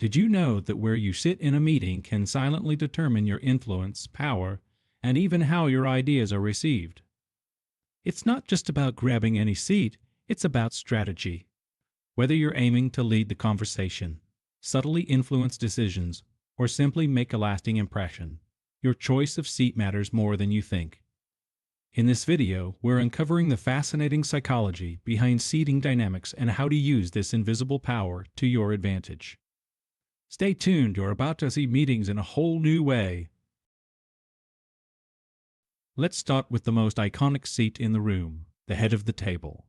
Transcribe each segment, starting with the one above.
Did you know that where you sit in a meeting can silently determine your influence, power, and even how your ideas are received? It's not just about grabbing any seat, it's about strategy. Whether you're aiming to lead the conversation, subtly influence decisions, or simply make a lasting impression, your choice of seat matters more than you think. In this video, we're uncovering the fascinating psychology behind seating dynamics and how to use this invisible power to your advantage. Stay tuned, you're about to see meetings in a whole new way. Let's start with the most iconic seat in the room, the head of the table.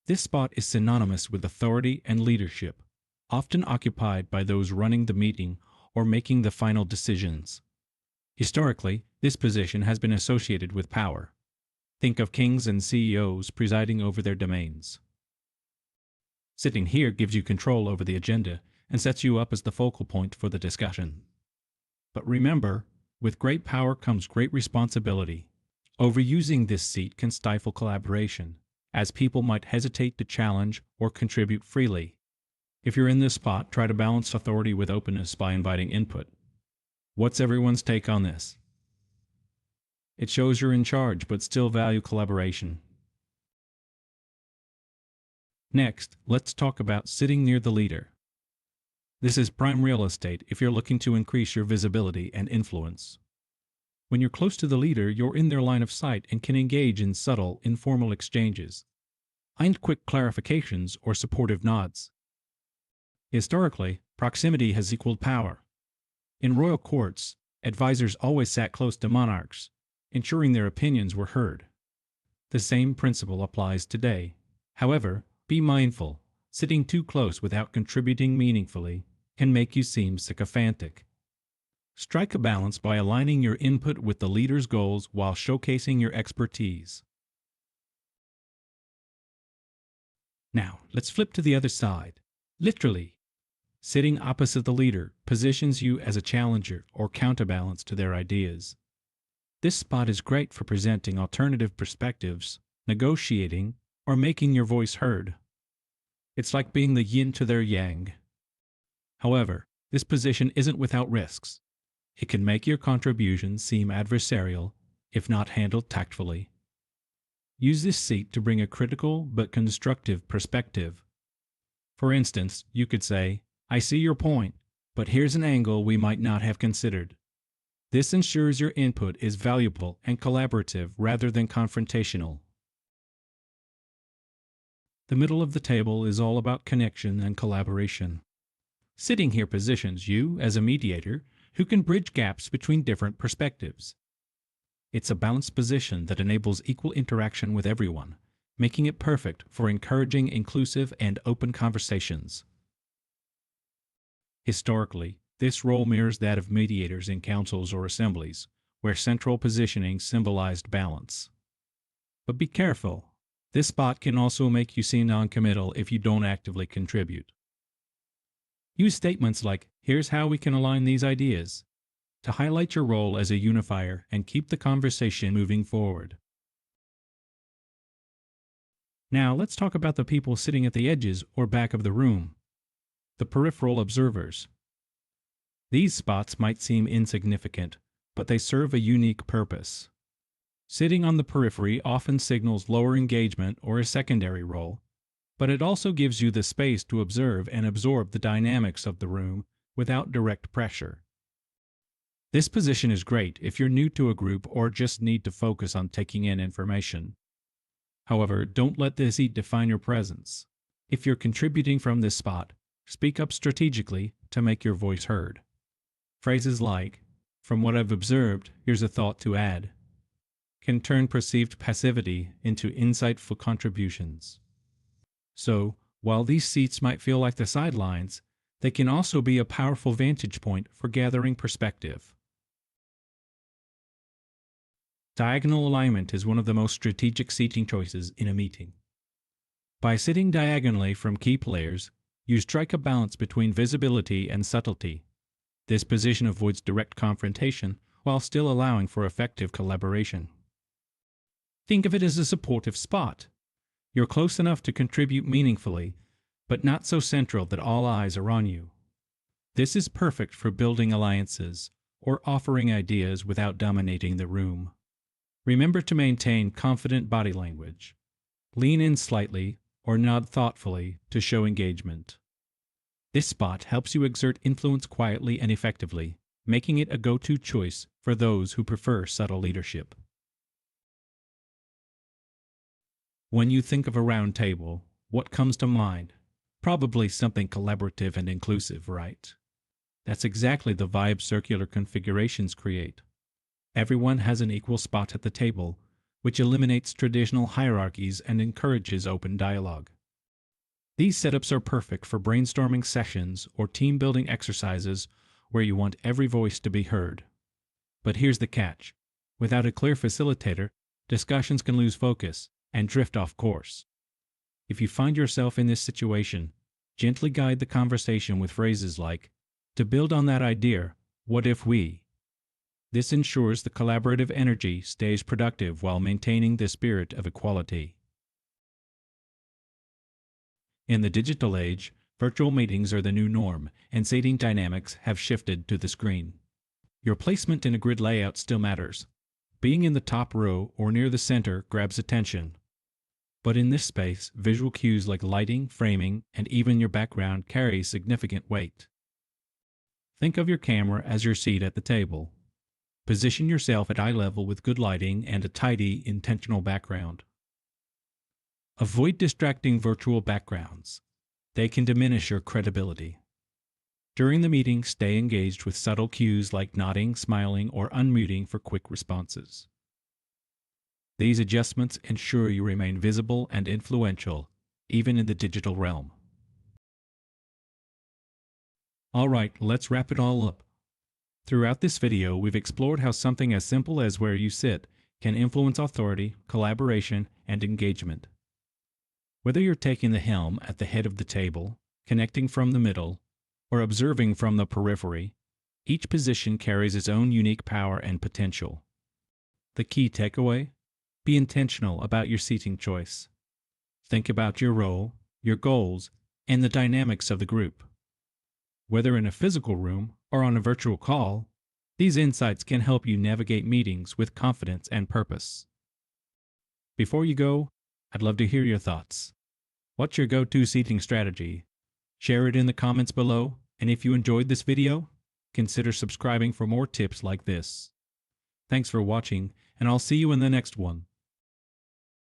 This spot is synonymous with authority and leadership, often occupied by those running the meeting or making the final decisions. Historically, this position has been associated with power. Think of kings and CEOs presiding over their domains. Sitting here gives you control over the agenda and sets you up as the focal point for the discussion. But remember, with great power comes great responsibility. Overusing this seat can stifle collaboration, as people might hesitate to challenge or contribute freely. If you're in this spot, try to balance authority with openness by inviting input. What's everyone's take on this? It shows you're in charge but still value collaboration. Next, let's talk about sitting near the leader. This is prime real estate if you're looking to increase your visibility and influence. When you're close to the leader, you're in their line of sight and can engage in subtle, informal exchanges, and quick clarifications or supportive nods. Historically, proximity has equaled power. In royal courts, advisors always sat close to monarchs, ensuring their opinions were heard. The same principle applies today. However, be mindful, sitting too close without contributing meaningfully can make you seem sycophantic. Strike a balance by aligning your input with the leader's goals while showcasing your expertise. Now, let's flip to the other side. Literally, sitting opposite the leader positions you as a challenger or counterbalance to their ideas. This spot is great for presenting alternative perspectives, negotiating, or making your voice heard. It's like being the yin to their yang. However, this position isn't without risks. It can make your contribution seem adversarial, if not handled tactfully. Use this seat to bring a critical but constructive perspective. For instance, you could say, "I see your point, but here's an angle we might not have considered." This ensures your input is valuable and collaborative rather than confrontational. The middle of the table is all about connection and collaboration. Sitting here positions you as a mediator who can bridge gaps between different perspectives. It's a balanced position that enables equal interaction with everyone, making it perfect for encouraging inclusive and open conversations. Historically, this role mirrors that of mediators in councils or assemblies, where central positioning symbolized balance. But be careful. This spot can also make you seem non-committal if you don't actively contribute. Use statements like, "Here's how we can align these ideas," to highlight your role as a unifier and keep the conversation moving forward. Now let's talk about the people sitting at the edges or back of the room, the peripheral observers. These spots might seem insignificant, but they serve a unique purpose. Sitting on the periphery often signals lower engagement or a secondary role, but it also gives you the space to observe and absorb the dynamics of the room without direct pressure. This position is great if you're new to a group or just need to focus on taking in information. However, don't let this seat define your presence. If you're contributing from this spot, speak up strategically to make your voice heard. Phrases like, "From what I've observed, here's a thought to add," can turn perceived passivity into insightful contributions. So, while these seats might feel like the sidelines, they can also be a powerful vantage point for gathering perspective. Diagonal alignment is one of the most strategic seating choices in a meeting. By sitting diagonally from key players, you strike a balance between visibility and subtlety. This position avoids direct confrontation while still allowing for effective collaboration. Think of it as a supportive spot. You're close enough to contribute meaningfully, but not so central that all eyes are on you. This is perfect for building alliances or offering ideas without dominating the room. Remember to maintain confident body language. Lean in slightly or nod thoughtfully to show engagement. This spot helps you exert influence quietly and effectively, making it a go-to choice for those who prefer subtle leadership. When you think of a round table, what comes to mind? Probably something collaborative and inclusive, right? That's exactly the vibe circular configurations create. Everyone has an equal spot at the table, which eliminates traditional hierarchies and encourages open dialogue. These setups are perfect for brainstorming sessions or team-building exercises where you want every voice to be heard. But here's the catch. Without a clear facilitator, discussions can lose focus and drift off course. If you find yourself in this situation, gently guide the conversation with phrases like, "To build on that idea, what if we?" This ensures the collaborative energy stays productive while maintaining the spirit of equality. In the digital age, virtual meetings are the new norm, and seating dynamics have shifted to the screen. Your placement in a grid layout still matters. Being in the top row or near the center grabs attention. But in this space, visual cues like lighting, framing, and even your background carry significant weight. Think of your camera as your seat at the table. Position yourself at eye level with good lighting and a tidy, intentional background. Avoid distracting virtual backgrounds. They can diminish your credibility. During the meeting, stay engaged with subtle cues like nodding, smiling, or unmuting for quick responses. These adjustments ensure you remain visible and influential, even in the digital realm. All right, let's wrap it all up. Throughout this video, we've explored how something as simple as where you sit can influence authority, collaboration, and engagement. Whether you're taking the helm at the head of the table, connecting from the middle, or observing from the periphery, each position carries its own unique power and potential. The key takeaway? Be intentional about your seating choice. Think about your role, your goals, and the dynamics of the group. Whether in a physical room or on a virtual call, these insights can help you navigate meetings with confidence and purpose. Before you go, I'd love to hear your thoughts. What's your go-to seating strategy? Share it in the comments below, and if you enjoyed this video, consider subscribing for more tips like this. Thanks for watching, and I'll see you in the next one.